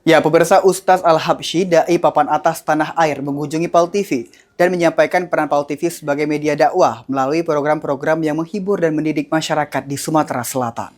Ya, pemirsa, Ustadz Al-Habsyi, dai papan atas tanah air, mengunjungi PAL TV dan menyampaikan peran PAL TV sebagai media dakwah melalui program-program yang menghibur dan mendidik masyarakat di Sumatera Selatan.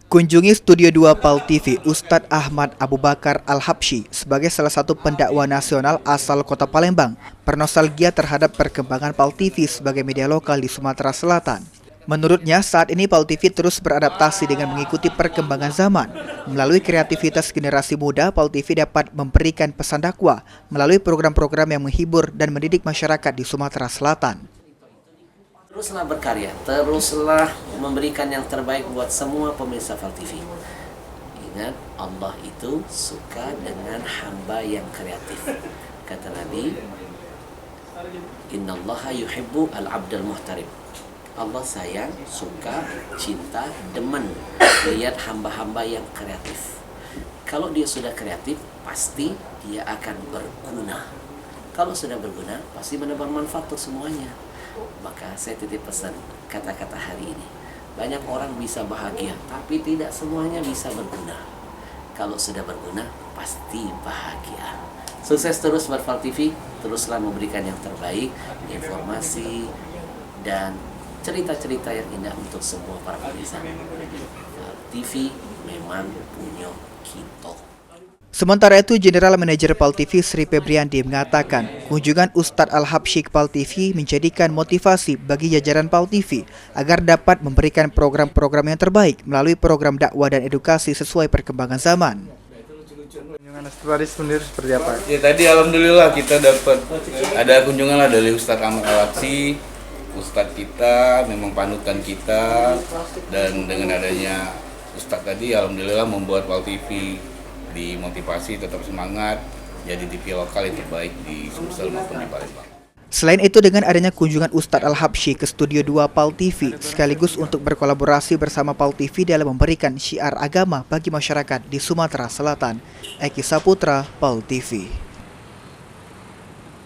Kunjungi Studio 2 PAL TV, Ustadz Ahmad Abu Bakar Al-Habsyi sebagai salah satu pendakwah nasional asal kota Palembang, bernostalgia terhadap perkembangan PAL TV sebagai media lokal di Sumatera Selatan. Menurutnya, saat ini PAL TV terus beradaptasi dengan mengikuti perkembangan zaman. Melalui kreativitas generasi muda, PAL TV dapat memberikan pesan dakwah melalui program-program yang menghibur dan mendidik masyarakat di Sumatera Selatan. Teruslah berkarya, teruslah memberikan yang terbaik buat semua pemirsa PAL TV. Ingat, Allah itu suka dengan hamba yang kreatif. Kata Nabi, Innallaha yuhibbu al-abdal muhtarib. Allah sayang, suka, cinta, demen lihat hamba-hamba yang kreatif. Kalau dia sudah kreatif, pasti dia akan berguna. Kalau sudah berguna, pasti menebar manfaat untuk semuanya. Maka saya titip pesan kata-kata hari ini. Banyak orang bisa bahagia, tapi tidak semuanya bisa berguna. Kalau sudah berguna, pasti bahagia. Sukses terus buat PAL TV, teruslah memberikan yang terbaik, informasi, dan cerita-cerita yang indah untuk semua para pemirsa. PAL TV memang punya kita. Sementara itu, General Manager PAL TV Sri Febriandi mengatakan kunjungan Ustadz Al-Habsyi ke PAL TV menjadikan motivasi bagi jajaran PAL TV agar dapat memberikan program-program yang terbaik melalui program dakwah dan edukasi sesuai perkembangan zaman. Kunjungan tadi sendiri seperti apa? Ya tadi alhamdulillah kita dapat ada kunjungan lah dari Ustadz Ahmad Al-Habsyi. Ustadz kita memang panutan kita, dan dengan adanya Ustadz tadi alhamdulillah membuat PAL TV dimotivasi tetap semangat jadi TV lokal yang terbaik di Sumsel maupun di Palembang. Selain itu, dengan adanya kunjungan Ustadz Al-Habsyi ke Studio 2 PAL TV sekaligus untuk berkolaborasi bersama PAL TV dalam memberikan syiar agama bagi masyarakat di Sumatera Selatan. Eki Saputra, PAL TV.